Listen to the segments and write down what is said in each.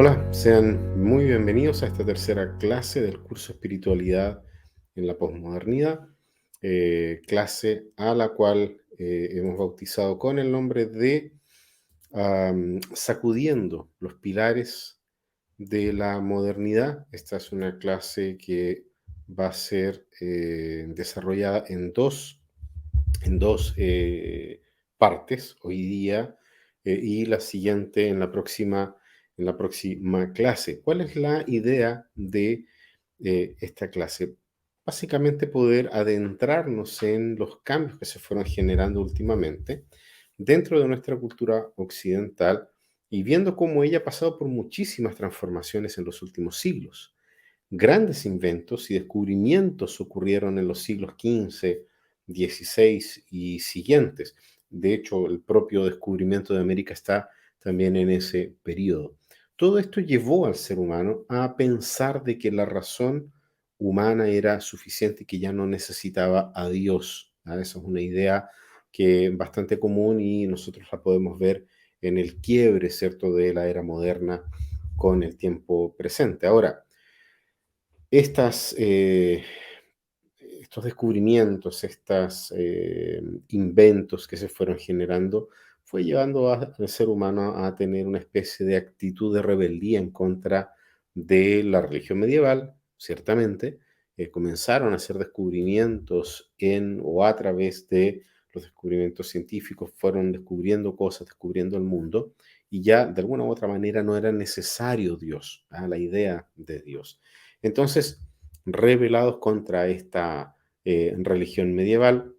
Hola, sean muy bienvenidos a esta tercera clase del curso Espiritualidad en la Posmodernidad, clase a la cual hemos bautizado con el nombre de Sacudiendo los pilares de la modernidad. Esta es una clase que va a ser desarrollada en dos partes hoy día, y la siguiente en la próxima clase. ¿Cuál es la idea de esta clase? Básicamente poder adentrarnos en los cambios que se fueron generando últimamente dentro de nuestra cultura occidental y viendo cómo ella ha pasado por muchísimas transformaciones en los últimos siglos. Grandes inventos y descubrimientos ocurrieron en los siglos XV, XVI y siguientes. De hecho, el propio descubrimiento de América está también en ese periodo. Todo esto llevó al ser humano a pensar de que la razón humana era suficiente y que ya no necesitaba a Dios. Esa es una idea que es bastante común y nosotros la podemos ver en el quiebre, ¿cierto?, de la era moderna con el tiempo presente. Ahora, estas, estos descubrimientos, estos inventos que se fueron generando, fue llevando al ser humano a tener una especie de actitud de rebeldía en contra de la religión medieval, ciertamente. Comenzaron a hacer descubrimientos en o a través de los descubrimientos científicos, fueron descubriendo cosas, descubriendo el mundo, y ya de alguna u otra manera no era necesario Dios, la idea de Dios. Entonces, rebelados contra esta religión medieval,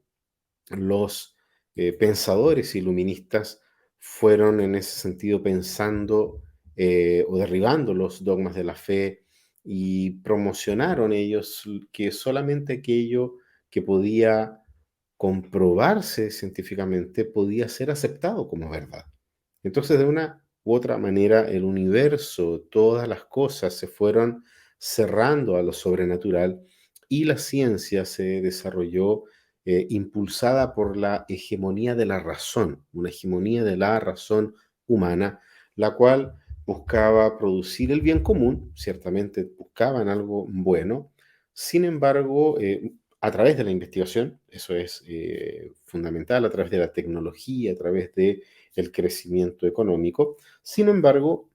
los pensadores iluministas fueron en ese sentido pensando o derribando los dogmas de la fe y promocionaron ellos que solamente aquello que podía comprobarse científicamente podía ser aceptado como verdad. Entonces, de una u otra manera, el universo, todas las cosas se fueron cerrando a lo sobrenatural y la ciencia se desarrolló impulsada por la hegemonía de la razón, una hegemonía de la razón humana, la cual buscaba producir el bien común, ciertamente buscaban algo bueno. Sin embargo, a través de la investigación, eso es fundamental, a través de la tecnología, a través de el crecimiento económico. Sin embargo,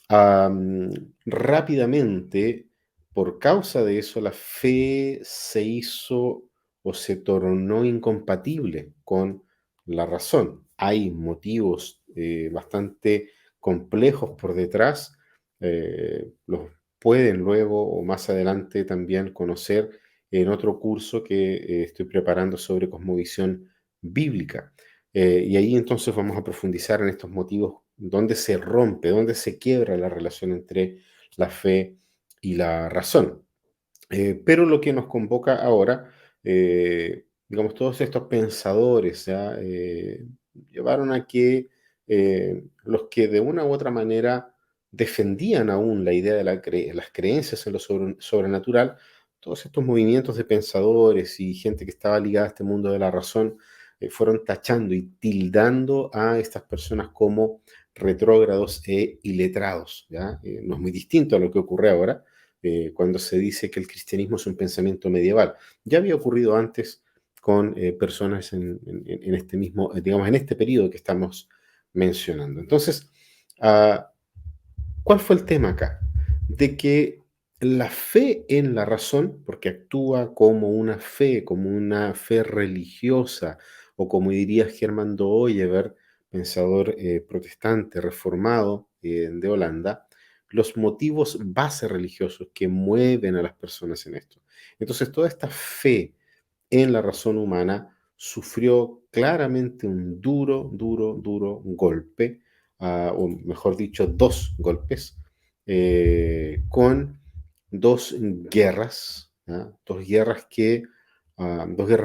am, rápidamente, por causa de eso, la fe se hizo o se tornó incompatible con la razón. Hay motivos bastante complejos por detrás, los pueden luego o más adelante también conocer en otro curso que estoy preparando sobre cosmovisión bíblica. Y ahí entonces vamos a profundizar en estos motivos, dónde se rompe, dónde se quiebra la relación entre la fe y la razón. Pero lo que nos convoca ahora, digamos, todos estos pensadores ya llevaron a que los que de una u otra manera defendían aún la idea de las creencias en lo sobrenatural, todos estos movimientos de pensadores y gente que estaba ligada a este mundo de la razón, fueron tachando y tildando a estas personas como retrógrados e iletrados, ¿ya? No es muy distinto a lo que ocurre ahora cuando se dice que el cristianismo es un pensamiento medieval. Ya había ocurrido antes con personas en este mismo, digamos, en este periodo que estamos mencionando. Entonces, ah, ¿cuál fue el tema acá? De que la fe en la razón, porque actúa como una fe religiosa, o como diría Germán de Ooyever, pensador protestante reformado de Holanda, los motivos base religiosos que mueven a las personas en esto. Entonces, toda esta fe en la razón humana sufrió claramente un duro golpe, o mejor dicho, dos golpes, con dos guerras, ¿ya? Dos guerras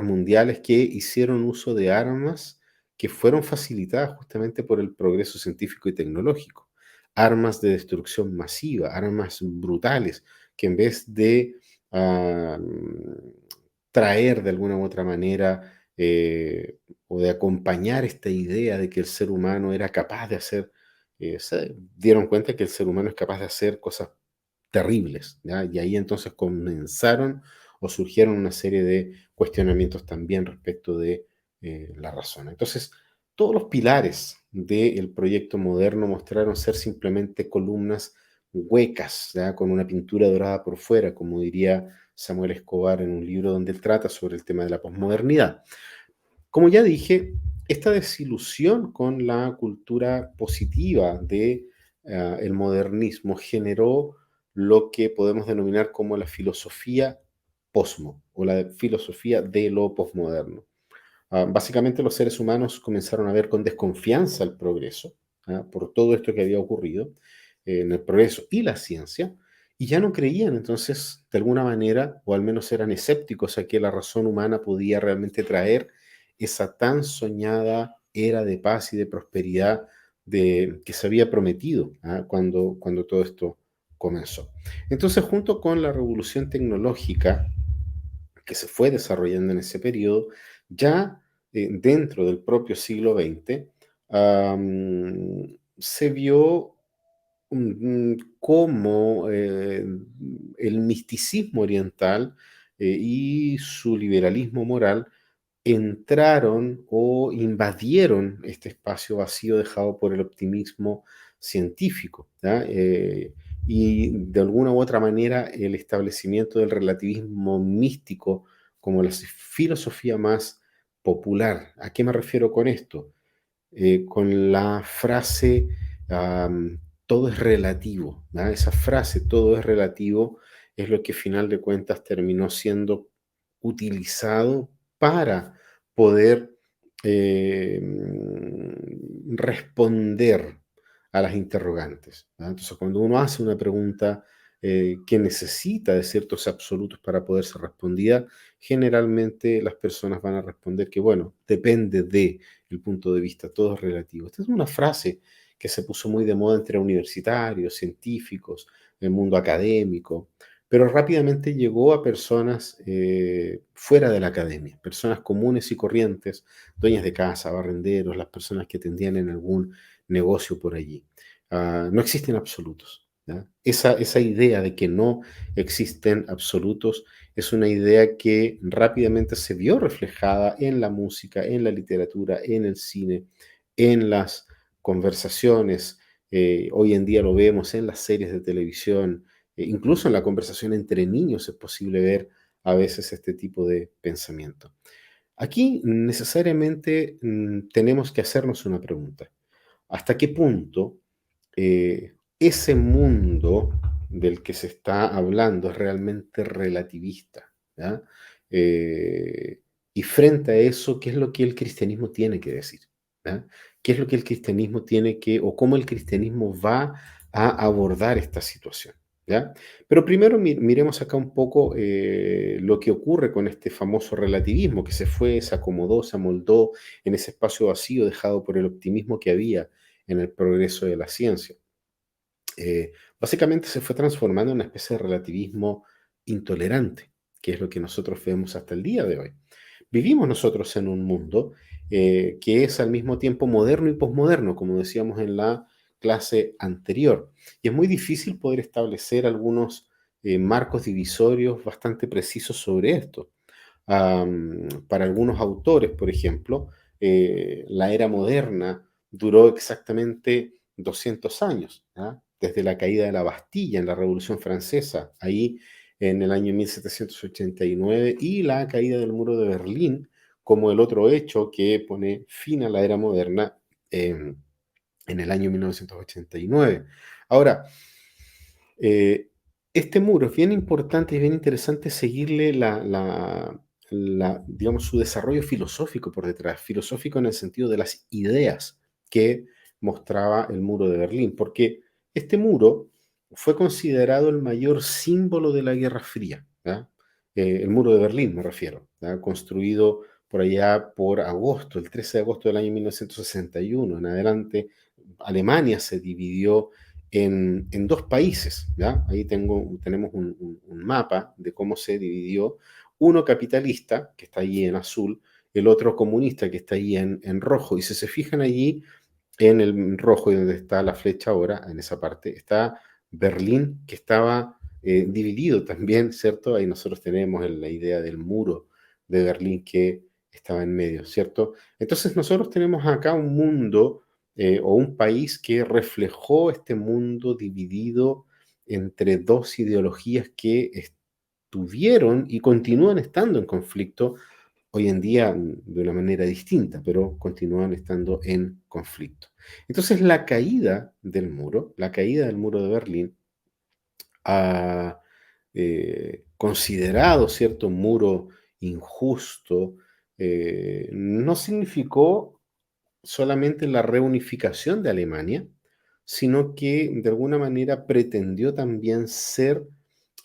mundiales que hicieron uso de armas que fueron facilitadas justamente por el progreso científico y tecnológico. Armas de destrucción masiva, armas brutales, que en vez de ah, traer de alguna u otra manera o de acompañar esta idea de que el ser humano era capaz de hacer se dieron cuenta que el ser humano es capaz de hacer cosas terribles, ¿ya? Y ahí entonces comenzaron o surgieron una serie de cuestionamientos también respecto de la razón. Entonces, todos los pilares del proyecto moderno mostraron ser simplemente columnas huecas, ¿ya? Con una pintura dorada por fuera, como diría Samuel Escobar en un libro donde él trata sobre el tema de la posmodernidad. Como ya dije, esta desilusión con la cultura positiva de el modernismo generó lo que podemos denominar como la filosofía posmo o la filosofía de lo posmoderno. Básicamente los seres humanos comenzaron a ver con desconfianza el progreso, por todo esto que había ocurrido en el progreso y la ciencia, y ya no creían entonces, de alguna manera, o al menos eran escépticos a que la razón humana podía realmente traer esa tan soñada era de paz y de prosperidad que se había prometido, cuando todo esto comenzó. Entonces, junto con la revolución tecnológica, que se fue desarrollando en ese periodo, ya dentro del propio siglo XX, se vio cómo el misticismo oriental y su liberalismo moral entraron o invadieron este espacio vacío dejado por el optimismo científico, ¿ya? Y de alguna u otra manera el establecimiento del relativismo místico como la filosofía más popular. ¿A qué me refiero con esto? Con la frase todo es relativo, ¿ya? Esa frase todo es relativo es lo que, a final de cuentas, terminó siendo utilizado para poder responder a las interrogantes, ¿ya? Entonces, cuando uno hace una pregunta que necesita de ciertos absolutos para poder ser respondida, generalmente las personas van a responder que, bueno, depende de el punto de vista, todo es relativo. Esta es una frase que se puso muy de moda entre universitarios, científicos, el mundo académico, pero rápidamente llegó a personas fuera de la academia, personas comunes y corrientes, dueñas de casa, barrenderos, las personas que atendían en algún negocio por allí. No existen absolutos, ¿ya? Esa idea de que no existen absolutos es una idea que rápidamente se vio reflejada en la música, en la literatura, en el cine, en las conversaciones. Hoy en día lo vemos en las series de televisión, incluso en la conversación entre niños es posible ver a veces este tipo de pensamiento. Aquí necesariamente tenemos que hacernos una pregunta. ¿Hasta qué punto ese mundo del que se está hablando es realmente relativista? ¿Ya? Eh, y frente a eso, ¿qué es lo que el cristianismo tiene que decir? ¿Ya? ¿Qué es lo que el cristianismo tiene que, o cómo el cristianismo va a abordar esta situación? ¿Ya? Pero primero miremos acá un poco lo que ocurre con este famoso relativismo que se fue, se acomodó, se amoldó en ese espacio vacío dejado por el optimismo que había en el progreso de la ciencia. Básicamente se fue transformando en una especie de relativismo intolerante, que es lo que nosotros vemos hasta el día de hoy. Vivimos nosotros en un mundo que es al mismo tiempo moderno y posmoderno, como decíamos en la clase anterior. Y es muy difícil poder establecer algunos marcos divisorios bastante precisos sobre esto. Para algunos autores, por ejemplo, la era moderna duró exactamente 200 años, ¿ya? Desde la caída de la Bastilla en la Revolución Francesa, ahí en el año 1789, y la caída del muro de Berlín como el otro hecho que pone fin a la era moderna en el año 1989. Ahora, eh, este muro es bien importante y bien interesante seguirle digamos, su desarrollo filosófico por detrás, filosófico en el sentido de las ideas que mostraba el muro de Berlín, porque este muro fue considerado el mayor símbolo de la Guerra Fría, ¿ya? El muro de Berlín me refiero, ¿ya? Construido por allá por agosto, el 13 de agosto del año 1961 en adelante. Alemania se dividió en dos países, ¿ya? Ahí tenemos un mapa de cómo se dividió, uno capitalista, que está allí en azul, el otro comunista, que está ahí en rojo, y si se fijan allí, en el rojo y donde está la flecha ahora, en esa parte, está Berlín, que estaba dividido también, ¿cierto? Ahí nosotros tenemos la idea del muro de Berlín que estaba en medio, ¿cierto? Entonces nosotros tenemos acá un mundo o un país que reflejó este mundo dividido entre dos ideologías que estuvieron y continúan estando en conflicto hoy en día de una manera distinta, pero continúan estando en conflicto. Entonces, la caída del muro de Berlín, ha considerado cierto muro injusto, no significó solamente la reunificación de Alemania, sino que de alguna manera pretendió también ser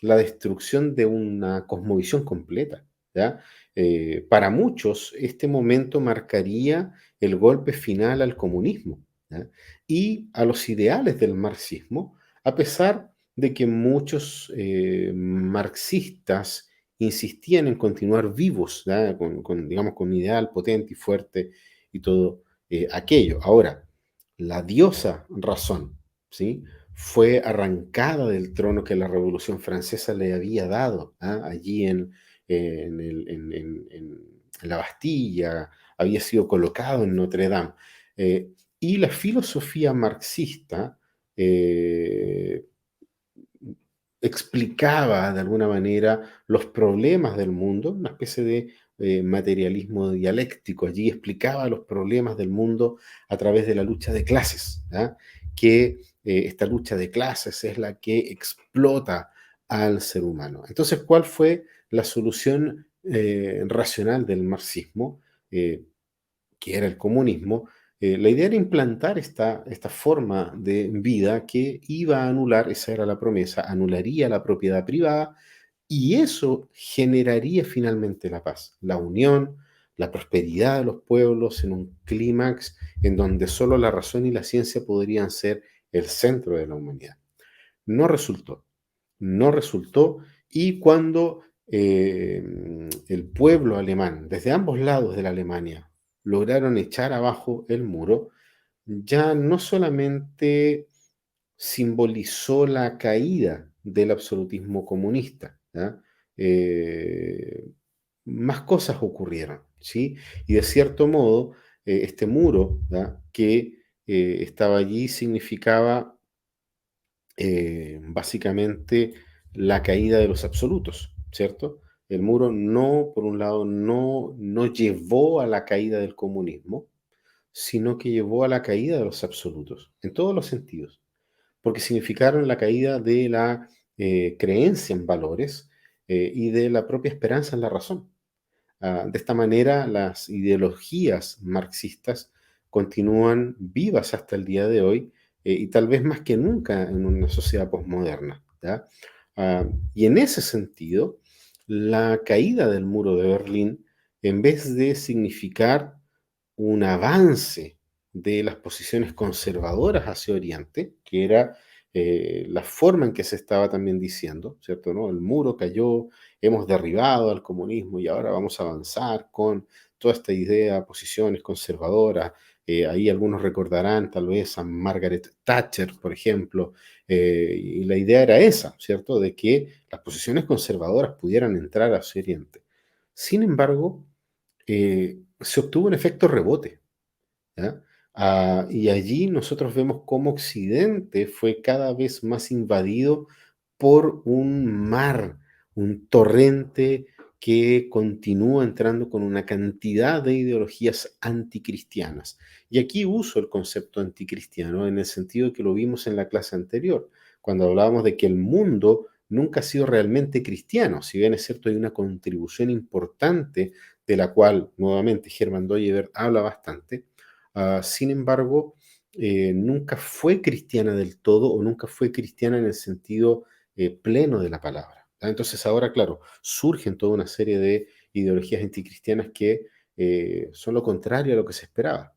la destrucción de una cosmovisión completa, ¿ya? Para muchos, este momento marcaría el golpe final al comunismo, ¿ya? Y a los ideales del marxismo, a pesar de que muchos marxistas insistían en continuar vivos, ¿ya? Digamos, con un ideal potente y fuerte y todo aquello. Ahora, la diosa razón, ¿sí? Fue arrancada del trono que la Revolución Francesa le había dado, ¿ah? Allí en la Bastilla, había sido colocado en Notre Dame. Eh, y la filosofía marxista eh, explicaba de alguna manera los problemas del mundo, una especie de materialismo dialéctico. Allí explicaba los problemas del mundo a través de la lucha de clases, ¿ya? Que esta lucha de clases es la que explota al ser humano. Entonces, ¿cuál fue la solución racional del marxismo? Que era el comunismo, la idea era implantar esta forma de vida que iba a anular, esa era la promesa, anularía la propiedad privada y eso generaría finalmente la paz, la unión, la prosperidad de los pueblos en un clímax en donde solo la razón y la ciencia podrían ser el centro de la humanidad. No resultó, no resultó y cuando el pueblo alemán, desde ambos lados de la Alemania, lograron echar abajo el muro, ya no solamente simbolizó la caída del absolutismo comunista, ¿ya? Eh, Más cosas ocurrieron, ¿sí? Y de cierto modo, este muro, ¿ya? Que estaba allí significaba básicamente la caída de los absolutos, ¿cierto? El muro no, por un lado, no llevó a la caída del comunismo, sino que llevó a la caída de los absolutos, en todos los sentidos, porque significaron la caída de la creencia en valores y de la propia esperanza en la razón. De esta manera, las ideologías marxistas continúan vivas hasta el día de hoy y tal vez más que nunca en una sociedad posmoderna, ¿ya? Y en ese sentido, la caída del muro de Berlín, en vez de significar un avance de las posiciones conservadoras hacia Oriente, que era la forma en que se estaba también diciendo, ¿cierto? ¿No? El muro cayó, hemos derribado al comunismo y ahora vamos a avanzar con toda esta idea, posiciones conservadoras. Ahí algunos recordarán tal vez a Margaret Thatcher, por ejemplo, y la idea era esa, ¿cierto? De que las posiciones conservadoras pudieran entrar hacia Oriente. Sin embargo, se obtuvo un efecto rebote, ¿ya? Y allí nosotros vemos cómo Occidente fue cada vez más invadido por un mar, un torrente que continúa entrando con una cantidad de ideologías anticristianas. Y aquí uso el concepto anticristiano en el sentido que lo vimos en la clase anterior, cuando hablábamos de que el mundo nunca ha sido realmente cristiano, si bien es cierto hay una contribución importante de la cual nuevamente Hermann Dooyeweerd habla bastante. Sin embargo, nunca fue cristiana del todo o nunca fue cristiana en el sentido pleno de la palabra. Entonces ahora, claro, surgen toda una serie de ideologías anticristianas que son lo contrario a lo que se esperaba.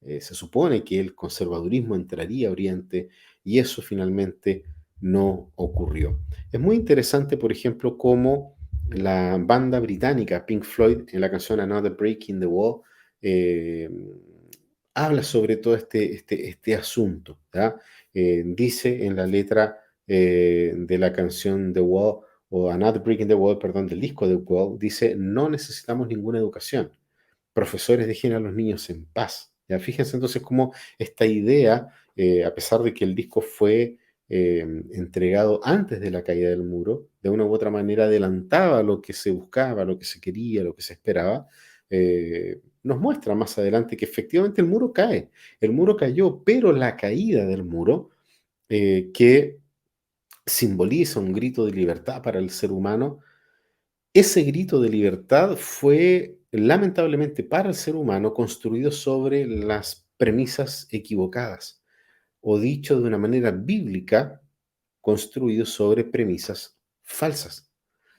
Se supone que el conservadurismo entraría a Oriente y eso finalmente no ocurrió. Es muy interesante, por ejemplo, cómo la banda británica Pink Floyd en la canción Another Break in the Wall eh, habla sobre todo este asunto, ¿ya? Dice en la letra de la canción The Wall, o Another Brick in the Wall, perdón, del disco The Wall, dice, no necesitamos ninguna educación. Profesores, dejen a los niños en paz. ¿Ya? Fíjense entonces cómo esta idea, a pesar de que el disco fue entregado antes de la caída del muro, de una u otra manera adelantaba lo que se buscaba, lo que se quería, lo que se esperaba, nos muestra más adelante que efectivamente el muro cae. El muro cayó, pero la caída del muro, que simboliza un grito de libertad para el ser humano, ese grito de libertad fue, lamentablemente para el ser humano, construido sobre las premisas equivocadas, o dicho de una manera bíblica, construido sobre premisas falsas.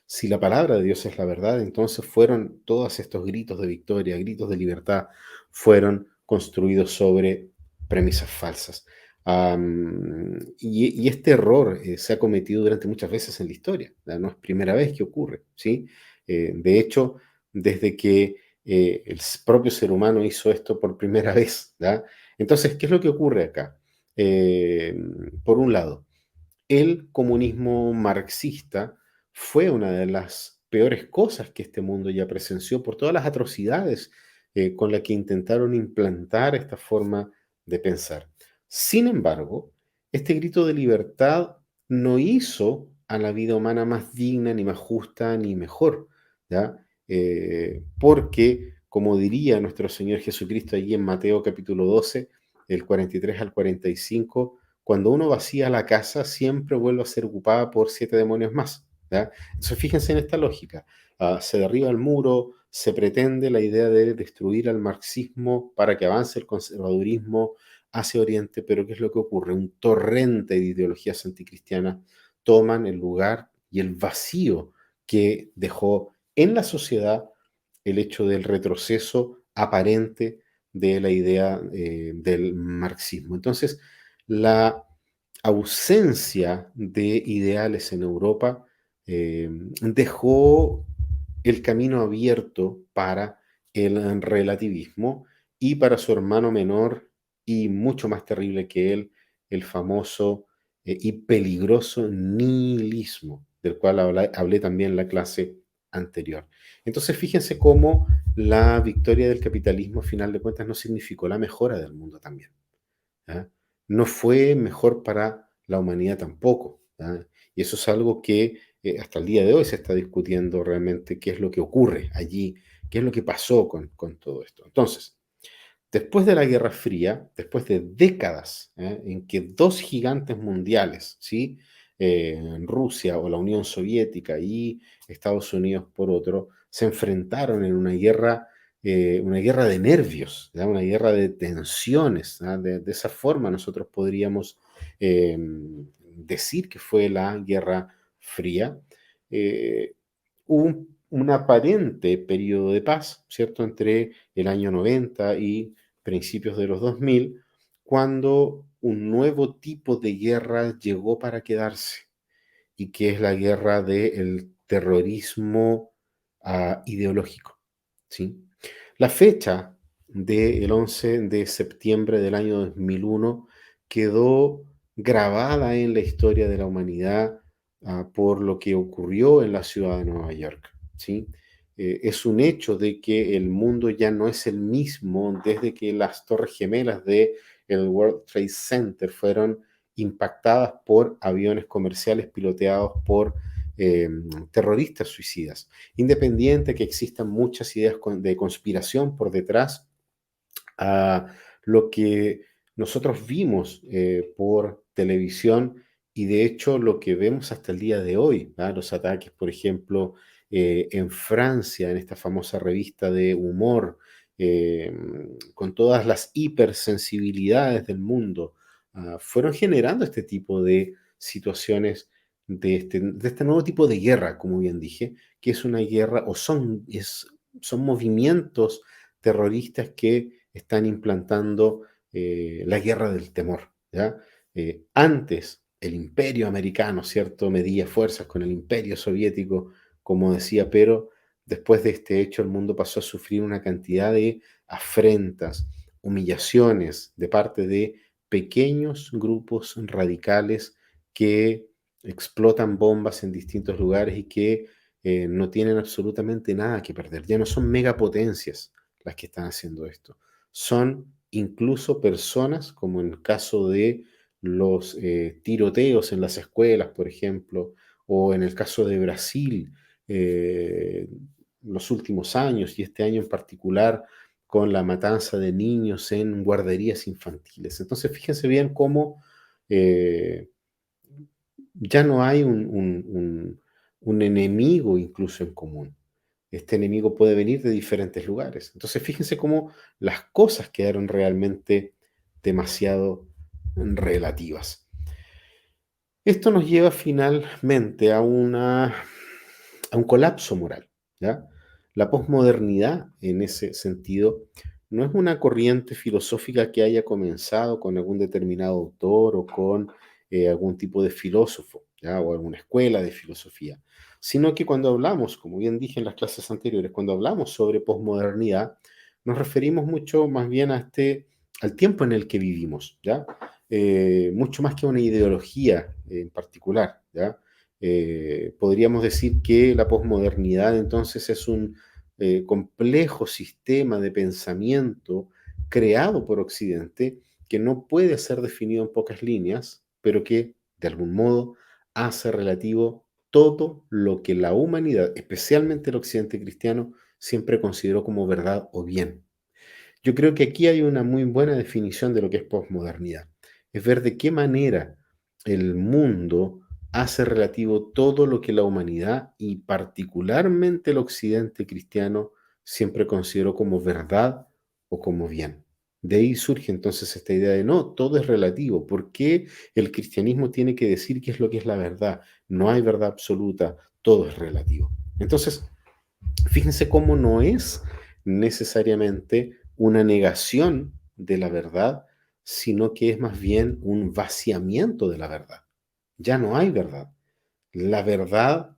Si la palabra de Dios es la verdad, entonces fueron todos estos gritos de victoria, gritos de libertad, fueron construidos sobre premisas falsas. Y este error se ha cometido durante muchas veces en la historia. ¿Ya? No es primera vez que ocurre, ¿sí? De hecho, desde que propio ser humano hizo esto por primera vez, ¿ya? Entonces, ¿qué es lo que ocurre acá? Eh, por un lado, el comunismo marxista fue una de las peores cosas que este mundo ya presenció por todas las atrocidades con las que intentaron implantar esta forma de pensar. Sin embargo, este grito de libertad no hizo a la vida humana más digna, ni más justa, ni mejor, ¿ya? Porque, como diría nuestro Señor Jesucristo allí en Mateo capítulo 12, del 43 al 45, cuando uno vacía la casa, siempre vuelve a ser ocupada por 7 demonios más, ¿ya? Entonces, fíjense en esta lógica. Se derriba el muro, se pretende la idea de destruir al marxismo para que avance el conservadurismo hacia Oriente, pero ¿qué es lo que ocurre? Un torrente de ideologías anticristianas toman el lugar y el vacío que dejó en la sociedad el hecho del retroceso aparente de la idea del marxismo. Entonces, la ausencia de ideales en Europa dejó el camino abierto para el relativismo y para su hermano menor y mucho más terrible que él, el famoso y peligroso nihilismo, del cual hablé también en la clase anterior. Entonces, fíjense cómo la victoria del capitalismo, a final de cuentas, no significó la mejora del mundo también. ¿Ya? No fue mejor para la humanidad tampoco. ¿Ya? Y eso es algo que hasta el día de hoy se está discutiendo realmente qué es lo que ocurre allí, qué es lo que pasó con todo esto. Entonces, después de la Guerra Fría, después de décadas en que dos gigantes mundiales, ¿sí? Rusia o la Unión Soviética y Estados Unidos por otro, se enfrentaron en una guerra de nervios, ¿ya? Una guerra de tensiones. ¿Ya? De esa forma nosotros podríamos decir que fue la Guerra Fría. Eh, Hubo un aparente periodo de paz, ¿cierto?, entre el año 90 y principios de los 2000, cuando un nuevo tipo de guerra llegó para quedarse, y que es la guerra del terrorismo ideológico, ¿sí? La fecha del 11 de septiembre del año 2001 quedó grabada en la historia de la humanidad por lo que ocurrió en la ciudad de Nueva York, ¿sí? Es un hecho de que el mundo ya no es el mismo desde que las torres gemelas de el World Trade Center fueron impactadas por aviones comerciales piloteados por eh, terroristas suicidas. Independiente que existan muchas ideas de conspiración por detrás, a lo que nosotros vimos por televisión y de hecho lo que vemos hasta el día de hoy, ¿ah? Los ataques, por ejemplo, en Francia, en esta famosa revista de humor, eh, con todas las hipersensibilidades del mundo, fueron generando este tipo de situaciones de este nuevo tipo de guerra, como bien dije, que es una guerra o son movimientos terroristas que están implantando la guerra del temor, ¿ya? Antes el imperio americano, ¿cierto?, medía fuerzas con el imperio soviético, como decía, pero después de este hecho el mundo pasó a sufrir una cantidad de afrentas, humillaciones de parte de pequeños grupos radicales que explotan bombas en distintos lugares y que no tienen absolutamente nada que perder. Ya no son megapotencias las que están haciendo esto. Son incluso personas, como en el caso de los tiroteos en las escuelas, por ejemplo, o en el caso de Brasil, eh, los últimos años y este año en particular, con la matanza de niños en guarderías infantiles. Entonces, fíjense bien cómo eh, ya no hay un enemigo incluso en común. Este enemigo puede venir de diferentes lugares. Entonces, fíjense cómo las cosas quedaron realmente demasiado relativas. Esto nos lleva finalmente a un colapso moral, ¿ya? La posmodernidad, en ese sentido, no es una corriente filosófica que haya comenzado con algún determinado autor o con algún tipo de filósofo, ¿ya? O alguna escuela de filosofía, sino que cuando hablamos, como bien dije en las clases anteriores, cuando hablamos sobre posmodernidad, nos referimos mucho más bien al tiempo en el que vivimos, ¿ya? Mucho más que una ideología en particular, ¿ya? Podríamos decir que la posmodernidad entonces es un complejo sistema de pensamiento creado por Occidente que no puede ser definido en pocas líneas, pero que de algún modo hace relativo todo lo que la humanidad, especialmente el Occidente cristiano, siempre consideró como verdad o bien. Yo creo que aquí hay una muy buena definición de lo que es posmodernidad. Es ver de qué manera el mundo hace relativo todo lo que la humanidad y particularmente el occidente cristiano siempre consideró como verdad o como bien. De ahí surge entonces esta idea de no, todo es relativo. ¿Por qué el cristianismo tiene que decir qué es lo que es la verdad? No hay verdad absoluta, todo es relativo. Entonces, fíjense cómo no es necesariamente una negación de la verdad, sino que es más bien un vaciamiento de la verdad. Ya no hay verdad. La verdad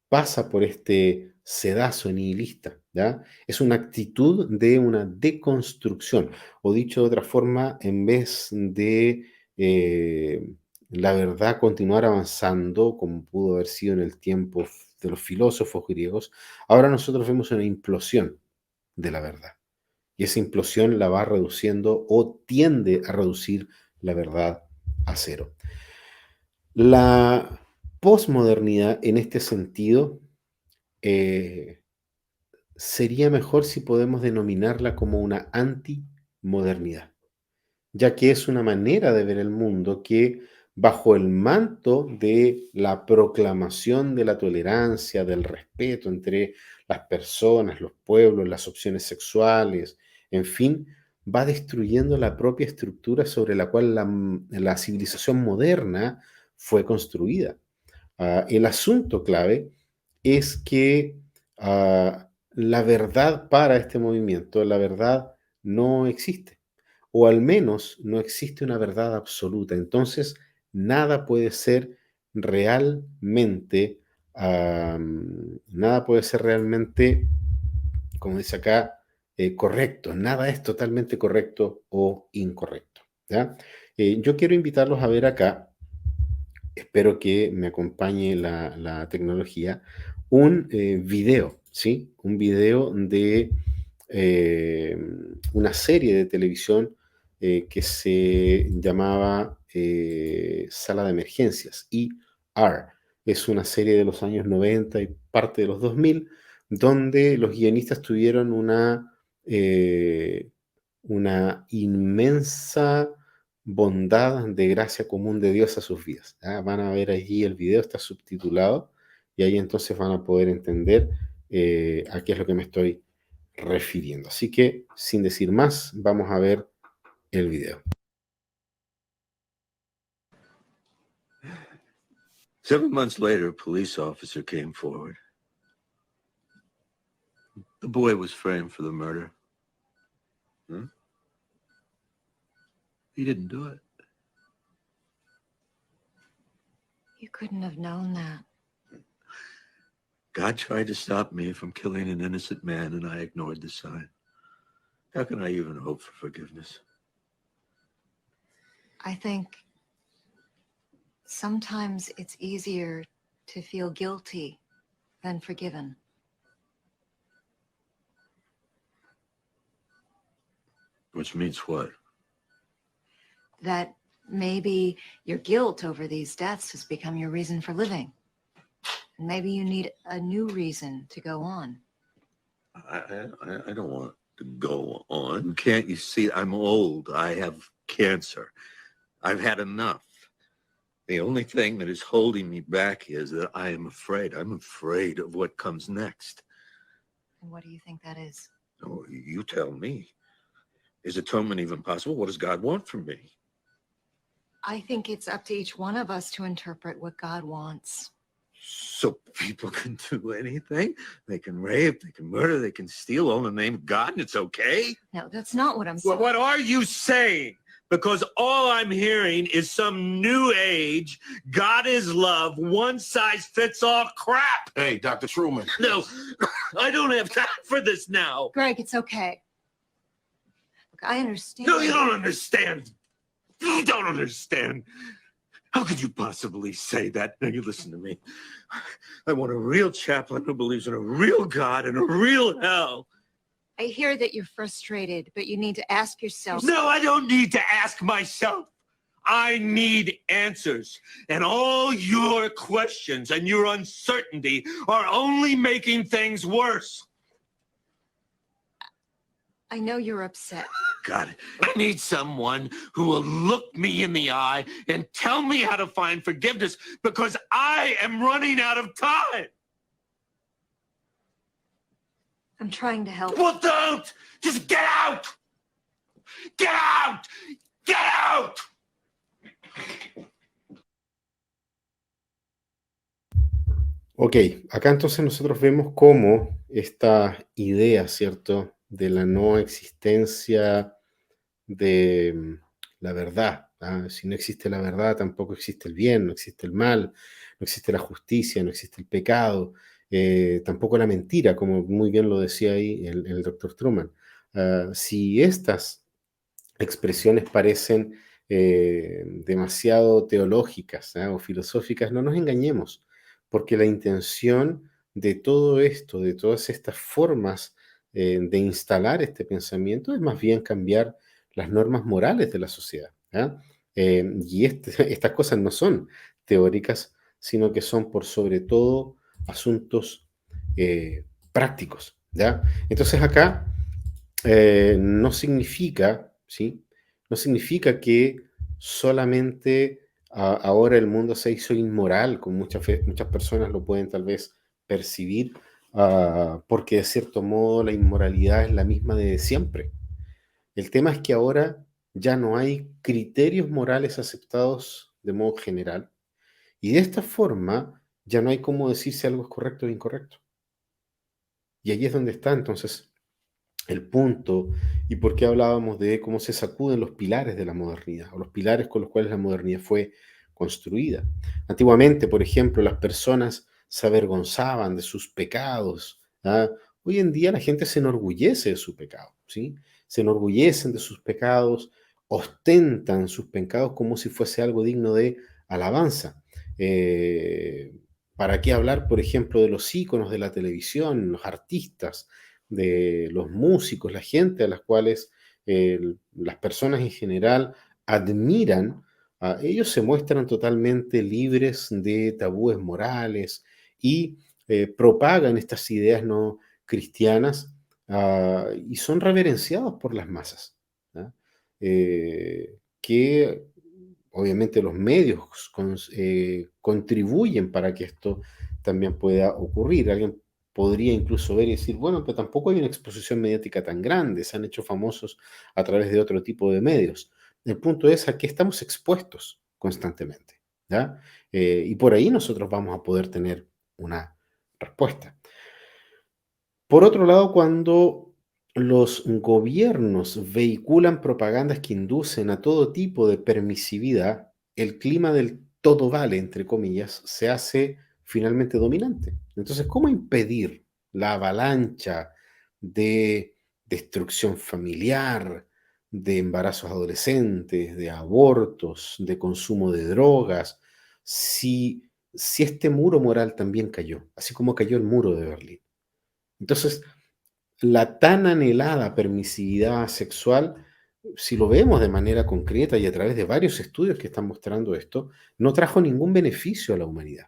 pasa por este sedazo nihilista, ¿ya? Es una actitud de una deconstrucción, o dicho de otra forma, en vez de eh, la verdad continuar avanzando, como pudo haber sido en el tiempo de los filósofos griegos, ahora nosotros vemos una implosión de la verdad. Y esa implosión la va reduciendo o tiende a reducir la verdad a cero. La posmodernidad en este sentido eh, sería mejor si podemos denominarla como una antimodernidad, ya que es una manera de ver el mundo que bajo el manto de la proclamación de la tolerancia, del respeto entre las personas, los pueblos, las opciones sexuales, en fin, va destruyendo la propia estructura sobre la cual la civilización moderna fue construida. El asunto clave es que la verdad para este movimiento, la verdad no existe, o al menos no existe una verdad absoluta. Entonces, nada puede ser realmente, nada puede ser realmente, como dice acá, correcto. Nada es totalmente correcto o incorrecto, ¿ya? Yo quiero invitarlos a ver acá, espero que me acompañe la tecnología, un video, ¿sí? Un video de eh, una serie de televisión que se llamaba Sala de Emergencias, ER. Es una serie de los años 90 y parte de los 2000, donde los guionistas tuvieron una inmensa bondad de gracia común de Dios a sus vidas. ¿Ya? Van a ver allí el video, está subtitulado, y ahí entonces van a poder entender a qué es lo que me estoy refiriendo. Así que, sin decir más, vamos a ver el video. 7 months later, a police officer came forward. The boy was framed for the murder. He didn't do it. You couldn't have known that. God tried to stop me from killing an innocent man, and I ignored the sign. How can I even hope for forgiveness? I think sometimes it's easier to feel guilty than forgiven. Which means what? That maybe your guilt over these deaths has become your reason for living. And maybe you need a new reason to go on. I don't want to go on. Can't you see? I'm old. I have cancer. I've had enough. The only thing that is holding me back is that I am afraid. I'm afraid of what comes next. And what do you think that is? Oh, you tell me. Is atonement even possible? What does God want from me? I think it's up to each one of us to interpret what God wants. So people can do anything? They can rape, they can murder, they can steal all in the name of God, and it's okay? No, that's not what I'm saying. Well, what are you saying? Because all I'm hearing is some new age, God is love, one size fits all crap. Hey, Dr. Truman. No, I don't have time for this now. Greg, it's okay. Look, I understand. No, you don't understand. You don't understand. How could you possibly say that? Now you listen to me. I want a real chaplain who believes in a real God and a real hell. I hear that you're frustrated, but you need to ask yourself. No, I don't need to ask myself. I need answers. And all your questions and your uncertainty are only making things worse. I know you're upset. God, I need someone who will look me in the eye and tell me how to find forgiveness because I am running out of time. I'm trying to help. Well, don't! Just get out! Get out! Get out! Ok, acá entonces nosotros vemos cómo esta idea, ¿cierto?, de la no existencia de la verdad. Si no existe la verdad, tampoco existe el bien, no existe el mal, no existe la justicia, no existe el pecado, tampoco la mentira, como muy bien lo decía ahí el doctor Truman. Si estas expresiones parecen demasiado teológicas, o filosóficas, no nos engañemos, porque la intención de todo esto, de todas estas formas de instalar este pensamiento, es más bien cambiar las normas morales de la sociedad. Y estas cosas no son teóricas, sino que son por sobre todo asuntos prácticos. ¿Ya? Entonces acá no significa, ¿sí? No significa que solamente ahora el mundo se hizo inmoral, como muchas personas lo pueden tal vez percibir, porque de cierto modo la inmoralidad es la misma de siempre. El tema es que ahora ya no hay criterios morales aceptados de modo general, y de esta forma ya no hay cómo decir si algo es correcto o incorrecto. Y ahí es donde está entonces el punto y por qué hablábamos de cómo se sacuden los pilares de la modernidad, o los pilares con los cuales la modernidad fue construida. Antiguamente, por ejemplo, las personas se avergonzaban de sus pecados. Hoy en día la gente se enorgullece de su pecado, ¿sí? Se enorgullecen de sus pecados, ostentan sus pecados como si fuese algo digno de alabanza. ¿Para qué hablar, por ejemplo, de los íconos de la televisión, los artistas, de los músicos, la gente a las cuales las personas en general admiran? Ellos se muestran totalmente libres de tabúes morales y propagan estas ideas no cristianas, y son reverenciados por las masas, ¿ah? Que obviamente los medios contribuyen para que esto también pueda ocurrir. Alguien podría incluso ver y decir, bueno, pero tampoco hay una exposición mediática tan grande, se han hecho famosos a través de otro tipo de medios. El punto es a qué estamos expuestos constantemente, ¿ya? Y por ahí nosotros vamos a poder tener una respuesta. Por otro lado, cuando los gobiernos vehiculan propagandas que inducen a todo tipo de permisividad, el clima del todo vale, entre comillas, se hace finalmente dominante. Entonces, ¿cómo impedir la avalancha de destrucción familiar, de embarazos adolescentes, de abortos, de consumo de drogas, si este muro moral también cayó, así como cayó el muro de Berlín. Entonces, la tan anhelada permisividad sexual, si lo vemos de manera concreta y a través de varios estudios que están mostrando esto, no trajo ningún beneficio a la humanidad,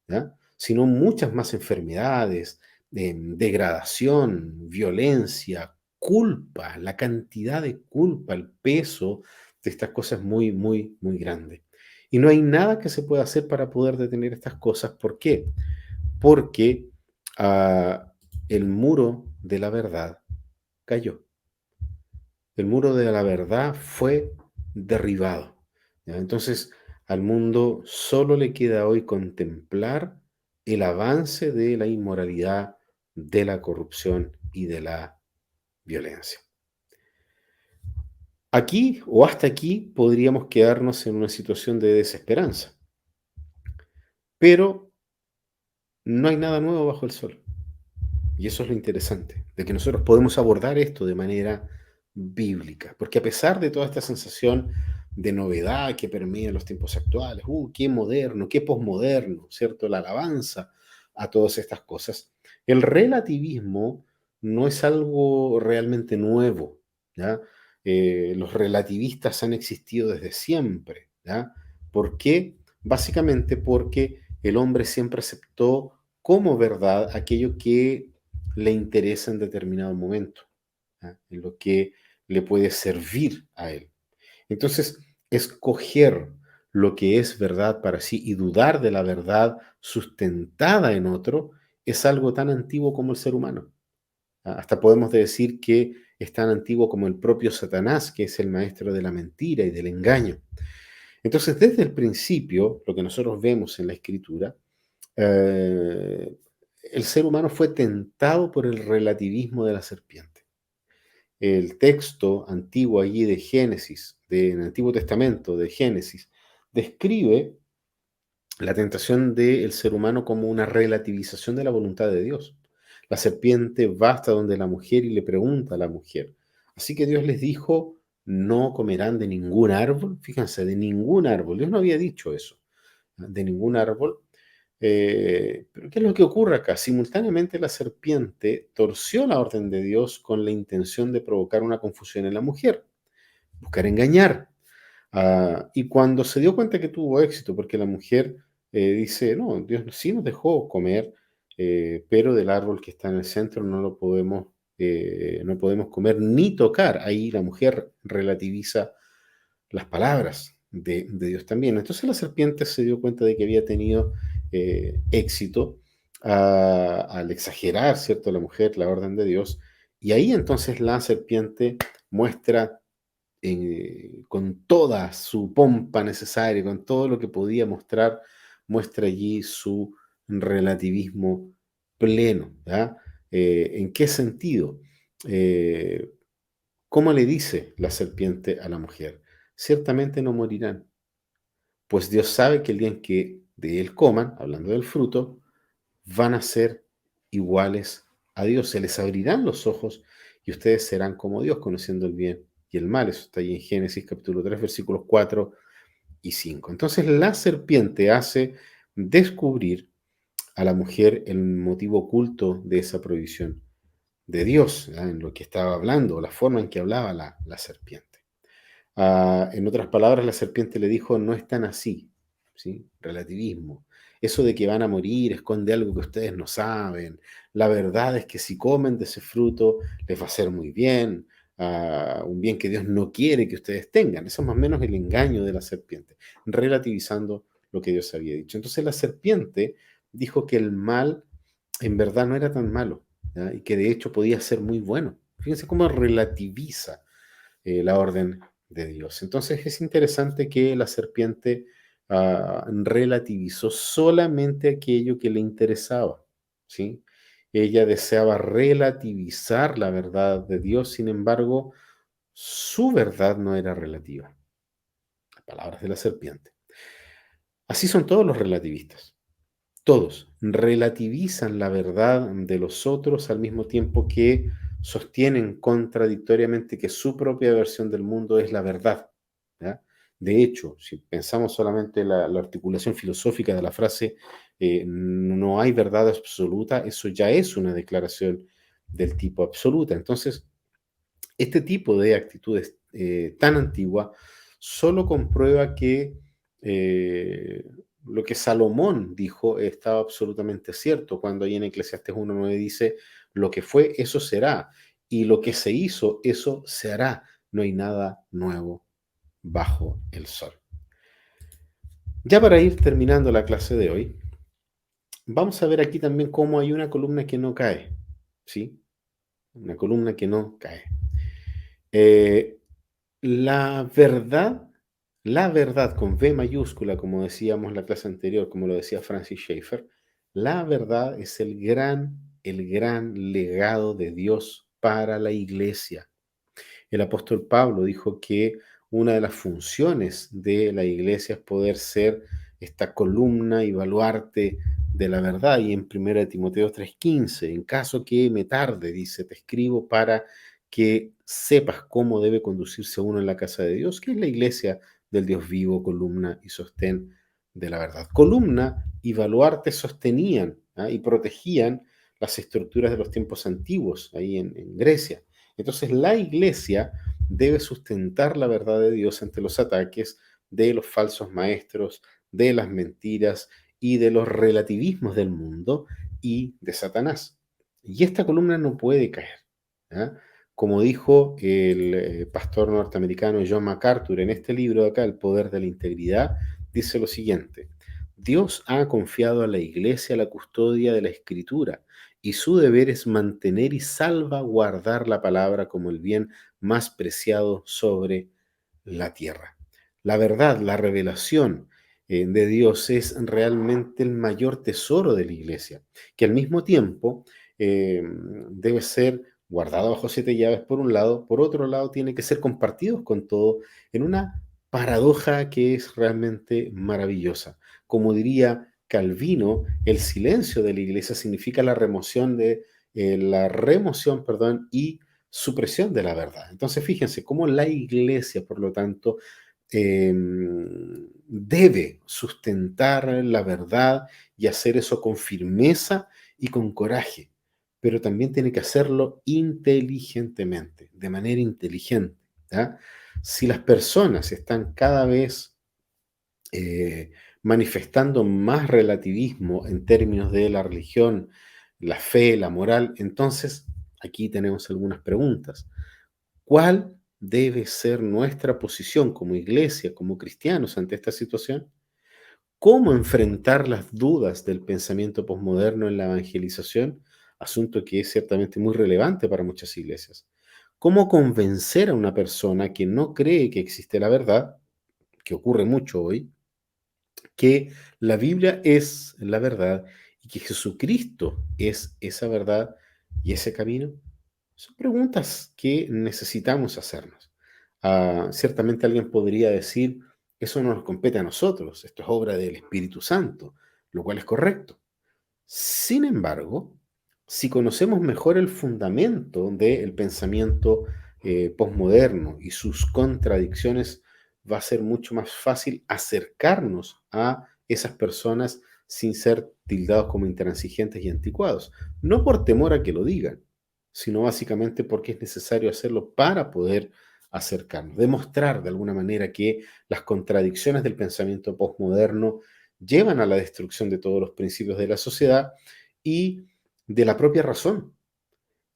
¿ya? Sino muchas más enfermedades, degradación, violencia, culpa, la cantidad de culpa, el peso de estas cosas es muy, muy, muy grande. Y no hay nada que se pueda hacer para poder detener estas cosas. ¿Por qué? Porque ah, el muro de la verdad cayó. El muro de la verdad fue derribado, ¿ya? Entonces, al mundo solo le queda hoy contemplar el avance de la inmoralidad, de la corrupción y de la violencia. Aquí o hasta aquí podríamos quedarnos en una situación de desesperanza, pero no hay nada nuevo bajo el sol. Y eso es lo interesante, de que nosotros podemos abordar esto de manera bíblica, porque a pesar de toda esta sensación de novedad que permea los tiempos actuales, qué moderno, qué posmoderno, ¿cierto? La alabanza a todas estas cosas, el relativismo no es algo realmente nuevo, ¿ya? Los relativistas han existido desde siempre, ¿ya? ¿Por qué? Básicamente porque el hombre siempre aceptó como verdad aquello que le interesa en determinado momento, ¿ah? En lo que le puede servir a él. Entonces, escoger lo que es verdad para sí y dudar de la verdad sustentada en otro es algo tan antiguo como el ser humano. Hasta podemos decir que es tan antiguo como el propio Satanás, que es el maestro de la mentira y del engaño. Entonces, desde el principio, lo que nosotros vemos en la Escritura, eh, el ser humano fue tentado por el relativismo de la serpiente. El texto antiguo allí de Génesis, del Antiguo Testamento de Génesis, describe la tentación del ser humano como una relativización de la voluntad de Dios. La serpiente va hasta donde la mujer y le pregunta a la mujer. Así que Dios les dijo, no comerán de ningún árbol. Fíjense, de ningún árbol. Dios no había dicho eso, ¿no? De ningún árbol. Pero ¿qué es lo que ocurre acá? Simultáneamente la serpiente torció la orden de Dios con la intención de provocar una confusión en la mujer, buscar engañar. Y cuando se dio cuenta que tuvo éxito, porque la mujer dice, no, Dios sí nos dejó comer, pero del árbol que está en el centro no podemos comer ni tocar. Ahí la mujer relativiza las palabras de Dios también. Entonces la serpiente se dio cuenta de que había tenido éxito al exagerar, ¿cierto?, la mujer, la orden de Dios. Y ahí entonces la serpiente muestra con toda su pompa necesaria, con todo lo que podía mostrar, muestra allí su relativismo pleno, ¿ya? ¿En qué sentido? Eh, ¿Cómo le dice la serpiente a la mujer? Ciertamente no morirán, pues Dios sabe que el día en que de él coman, hablando del fruto, van a ser iguales a Dios. Se les abrirán los ojos y ustedes serán como Dios, conociendo el bien y el mal. Eso está ahí en Génesis capítulo 3, versículos 4 y 5. Entonces la serpiente hace descubrir a la mujer el motivo oculto de esa prohibición de Dios, ¿ya?, en lo que estaba hablando, la forma en que hablaba la serpiente. En otras palabras, la serpiente le dijo, no es tan así, ¿sí? Relativismo. Eso de que van a morir esconde algo que ustedes no saben. La verdad es que si comen de ese fruto les va a hacer muy bien, un bien que Dios no quiere que ustedes tengan. Eso es más o menos el engaño de la serpiente, relativizando lo que Dios había dicho. Entonces la serpiente dijo que el mal en verdad no era tan malo, ¿ya? Y que de hecho podía ser muy bueno. Fíjense cómo relativiza la orden de Dios. Entonces es interesante que la serpiente relativizó solamente aquello que le interesaba, ¿sí? Ella deseaba relativizar la verdad de Dios, sin embargo, su verdad no era relativa. Las palabras de la serpiente. Así son todos los relativistas. Todos relativizan la verdad de los otros al mismo tiempo que sostienen contradictoriamente que su propia versión del mundo es la verdad, ¿ya? De hecho, si pensamos solamente la articulación filosófica de la frase no hay verdad absoluta, eso ya es una declaración del tipo absoluta. Entonces, este tipo de actitudes tan antigua solo comprueba que eh, lo que Salomón dijo estaba absolutamente cierto cuando ahí en Eclesiastés 1:9 dice, lo que fue, eso será, y lo que se hizo, eso se hará. No hay nada nuevo bajo el sol. Ya para ir terminando la clase de hoy, vamos a ver aquí también cómo hay una columna que no cae, ¿sí? Una columna que no cae. Eh, La verdad, la verdad con V mayúscula, como decíamos en la clase anterior, como lo decía Francis Schaeffer, la verdad es el gran legado de Dios para la iglesia. El apóstol Pablo dijo que una de las funciones de la iglesia es poder ser esta columna y baluarte de la verdad. Y en 1 Timoteo 3:15, en caso que me tarde, dice, te escribo para que sepas cómo debe conducirse uno en la casa de Dios, que es la iglesia del Dios vivo, columna y sostén de la verdad. Columna y baluarte sostenían y protegían las estructuras de los tiempos antiguos, ahí en Grecia. Entonces la iglesia debe sustentar la verdad de Dios ante los ataques de los falsos maestros, de las mentiras y de los relativismos del mundo y de Satanás. Y esta columna no puede caer. ¿Ya? Como dijo el pastor norteamericano John MacArthur en este libro de acá, El poder de la integridad, dice lo siguiente: Dios ha confiado a la iglesia la custodia de la escritura y su deber es mantener y salvaguardar la palabra como el bien más preciado sobre la tierra. La verdad, la revelación de Dios es realmente el mayor tesoro de la iglesia, que al mismo tiempo debe ser guardado bajo 7 llaves por un lado, por otro lado tiene que ser compartido con todo en una paradoja que es realmente maravillosa. Como diría Calvino, el silencio de la iglesia significa la remoción, perdón, y supresión de la verdad. Entonces, fíjense cómo la iglesia, por lo tanto, debe sustentar la verdad y hacer eso con firmeza y con coraje, pero también tiene que hacerlo inteligentemente, de manera inteligente. ¿Ya? Si las personas están cada vez eh, manifestando más relativismo en términos de la religión, la fe, la moral, entonces aquí tenemos algunas preguntas. ¿Cuál debe ser nuestra posición como iglesia, como cristianos ante esta situación? ¿Cómo enfrentar las dudas del pensamiento posmoderno en la evangelización? Asunto que es ciertamente muy relevante para muchas iglesias. ¿Cómo convencer a una persona que no cree que existe la verdad, que ocurre mucho hoy, que la Biblia es la verdad y que Jesucristo es esa verdad y ese camino? Son preguntas que necesitamos hacernos. Ciertamente alguien podría decir, eso no nos compete a nosotros, esto es obra del Espíritu Santo, lo cual es correcto. Sin embargo, si conocemos mejor el fundamento del pensamiento posmoderno y sus contradicciones, va a ser mucho más fácil acercarnos a esas personas sin ser tildados como intransigentes y anticuados. No por temor a que lo digan, sino básicamente porque es necesario hacerlo para poder acercarnos, demostrar de alguna manera que las contradicciones del pensamiento posmoderno llevan a la destrucción de todos los principios de la sociedad y de la propia razón,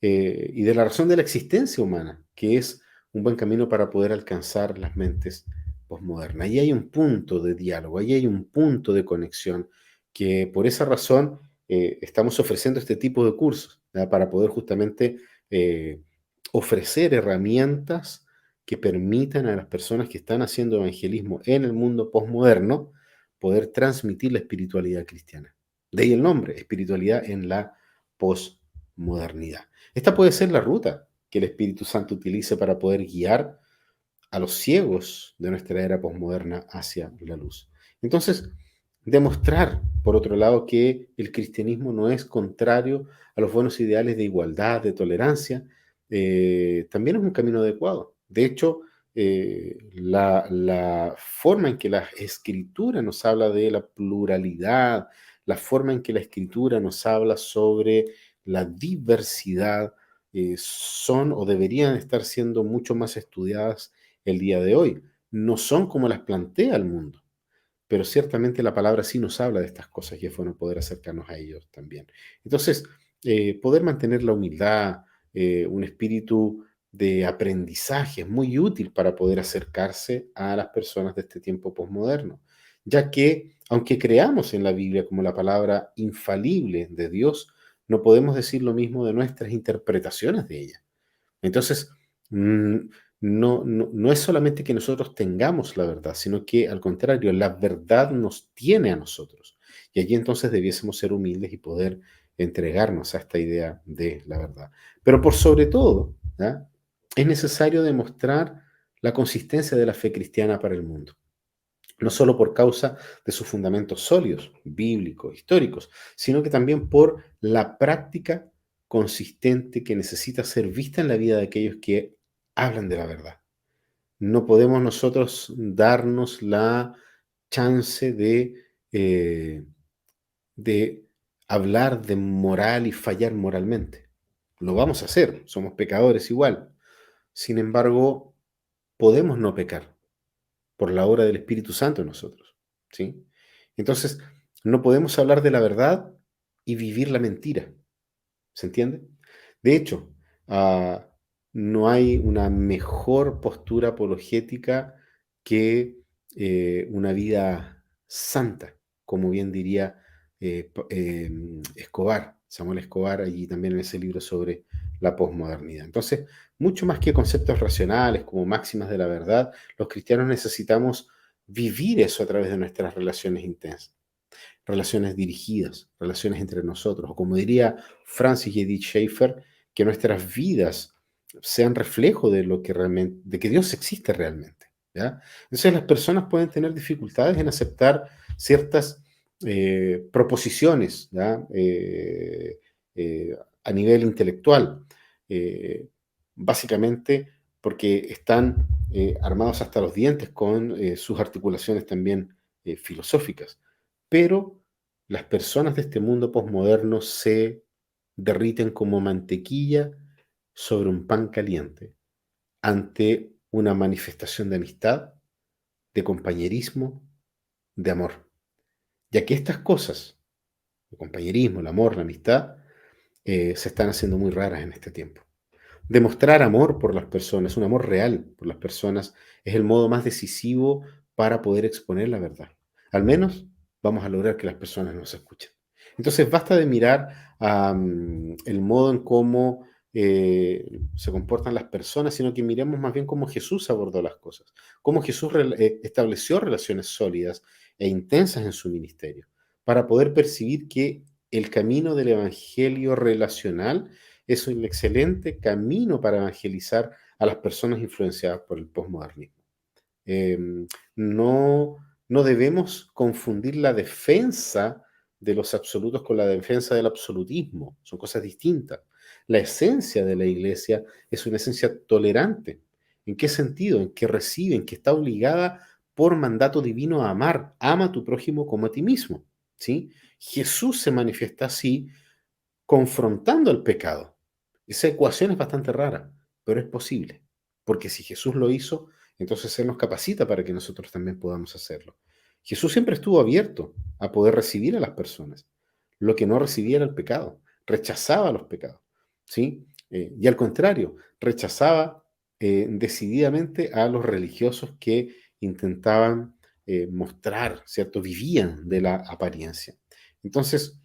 y de la razón de la existencia humana, que es un buen camino para poder alcanzar las mentes posmodernas. Ahí hay un punto de diálogo, ahí hay un punto de conexión, que por esa razón estamos ofreciendo este tipo de cursos, ¿ya? Para poder justamente eh, ofrecer herramientas que permitan a las personas que están haciendo evangelismo en el mundo posmoderno poder transmitir la espiritualidad cristiana. De ahí el nombre, espiritualidad en la posmodernidad. Esta puede ser la ruta que el Espíritu Santo utilice para poder guiar a los ciegos de nuestra era posmoderna hacia la luz. Entonces, demostrar, por otro lado, que el cristianismo no es contrario a los buenos ideales de igualdad, de tolerancia, también es un camino adecuado. De hecho, la forma en que la escritura nos habla de la pluralidad, la forma en que la escritura nos habla sobre la diversidad, son o deberían estar siendo mucho más estudiadas el día de hoy. No son como las plantea el mundo, pero ciertamente la palabra sí nos habla de estas cosas y es bueno poder acercarnos a ellos también. Entonces, poder mantener la humildad, un espíritu de aprendizaje es muy útil para poder acercarse a las personas de este tiempo posmoderno, ya que aunque creamos en la Biblia como la palabra infalible de Dios, no podemos decir lo mismo de nuestras interpretaciones de ella. Entonces, mm, no es solamente que nosotros tengamos la verdad, sino que al contrario, la verdad nos tiene a nosotros. Y allí entonces debiésemos ser humildes y poder entregarnos a esta idea de la verdad. Pero por sobre todo, ¿ya? Es necesario demostrar la consistencia de la fe cristiana para el mundo. No solo por causa de sus fundamentos sólidos, bíblicos, históricos, sino que también por la práctica consistente que necesita ser vista en la vida de aquellos que hablan de la verdad. No podemos nosotros darnos la chance eh, de hablar de moral y fallar moralmente. Lo vamos a hacer, somos pecadores igual. Sin embargo, podemos no pecar por la obra del Espíritu Santo en nosotros, ¿sí? Entonces, no podemos hablar de la verdad y vivir la mentira, ¿se entiende? De hecho, ah, no hay una mejor postura apologética que una vida santa, como bien diría Escobar, Samuel Escobar, allí también en ese libro sobre la posmodernidad. Entonces, mucho más que conceptos racionales como máximas de la verdad, los cristianos necesitamos vivir eso a través de nuestras relaciones intensas, relaciones dirigidas, relaciones entre nosotros, o como diría Francis y Edith Schaeffer, que nuestras vidas sean reflejo de lo que realmente, de que Dios existe realmente, ¿ya? Entonces las personas pueden tener dificultades en aceptar ciertas proposiciones, ¿ya? A nivel intelectual, eh, básicamente porque están armados hasta los dientes con sus articulaciones también filosóficas. Pero las personas de este mundo posmoderno se derriten como mantequilla sobre un pan caliente ante una manifestación de amistad, de compañerismo, de amor. Ya que estas cosas, el compañerismo, el amor, la amistad, se están haciendo muy raras en este tiempo. Demostrar amor por las personas, un amor real por las personas, es el modo más decisivo para poder exponer la verdad. Al menos vamos a lograr que las personas nos escuchen. Entonces, basta de mirar el modo en cómo se comportan las personas, sino que miremos más bien cómo Jesús abordó las cosas, cómo Jesús estableció relaciones sólidas e intensas en su ministerio, para poder percibir que el camino del evangelio relacional es un excelente camino para evangelizar a las personas influenciadas por el posmodernismo. No, no debemos confundir la defensa de los absolutos con la defensa del absolutismo. Son cosas distintas. La esencia de la iglesia es una esencia tolerante. ¿En qué sentido? En que recibe, en que está obligada por mandato divino a amar. Ama a tu prójimo como a ti mismo. ¿Sí? Jesús se manifiesta así confrontando el pecado. Esa ecuación es bastante rara, pero es posible, porque si Jesús lo hizo, entonces Él nos capacita para que nosotros también podamos hacerlo. Jesús siempre estuvo abierto a poder recibir a las personas. Lo que no recibía era el pecado, rechazaba los pecados, ¿sí? Y al contrario, rechazaba decididamente a los religiosos que intentaban mostrar, ¿cierto? Vivían de la apariencia. Entonces,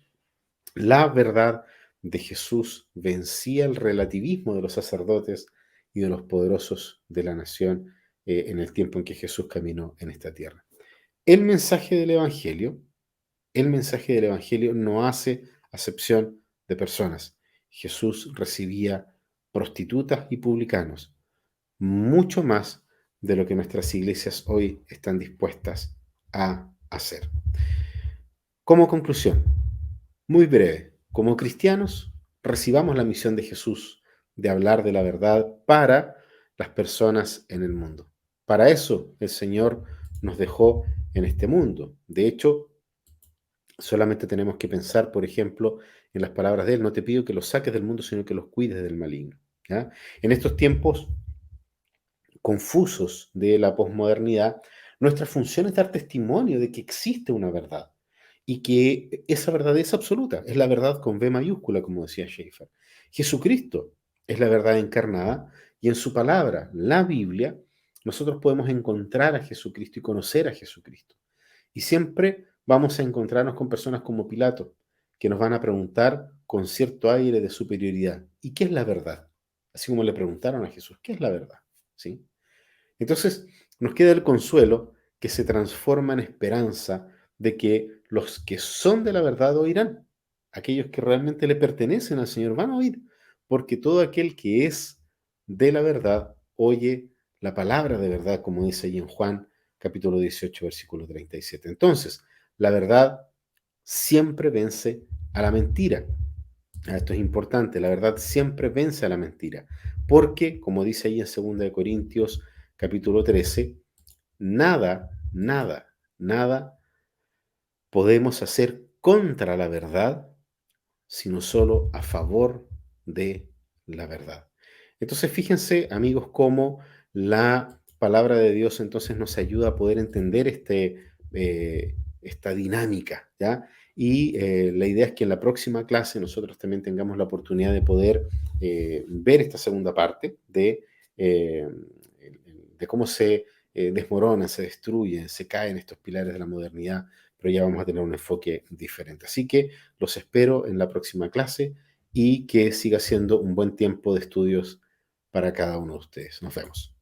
la verdad de Jesús vencía el relativismo de los sacerdotes y de los poderosos de la nación en el tiempo en que Jesús caminó en esta tierra. El mensaje del Evangelio, el mensaje del Evangelio no hace acepción de personas. Jesús recibía prostitutas y publicanos, mucho más de lo que nuestras iglesias hoy están dispuestas a hacer. Como conclusión, muy breve, como cristianos, recibamos la misión de Jesús de hablar de la verdad para las personas en el mundo. Para eso el Señor nos dejó en este mundo. De hecho, solamente tenemos que pensar, por ejemplo, en las palabras de Él: no te pido que los saques del mundo, sino que los cuides del maligno. ¿Ya? En estos tiempos confusos de la posmodernidad, nuestra función es dar testimonio de que existe una verdad y que esa verdad es absoluta, es la verdad con B mayúscula, como decía Schaeffer. Jesucristo es la verdad encarnada y en su palabra, la Biblia, nosotros podemos encontrar a Jesucristo y conocer a Jesucristo. Y siempre vamos a encontrarnos con personas como Pilato, que nos van a preguntar con cierto aire de superioridad: ¿y qué es la verdad? Así como le preguntaron a Jesús: ¿qué es la verdad? ¿Sí? Entonces, nos queda el consuelo que se transforma en esperanza de que los que son de la verdad oirán. Aquellos que realmente le pertenecen al Señor van a oír, porque todo aquel que es de la verdad oye la palabra de verdad, como dice ahí en Juan capítulo 18, versículo 37. Entonces, la verdad siempre vence a la mentira. Esto es importante: la verdad siempre vence a la mentira, porque, como dice ahí en 2 Corintios capítulo 13, nada podemos hacer contra la verdad, sino solo a favor de la verdad. Entonces, fíjense, amigos, cómo la palabra de Dios entonces nos ayuda a poder entender esta dinámica, ¿ya? Y la idea es que en la próxima clase nosotros también tengamos la oportunidad de poder ver esta segunda parte eh, de cómo se desmoronan, se destruyen, se caen estos pilares de la modernidad, pero ya vamos a tener un enfoque diferente. Así que los espero en la próxima clase y que siga siendo un buen tiempo de estudios para cada uno de ustedes. Nos vemos.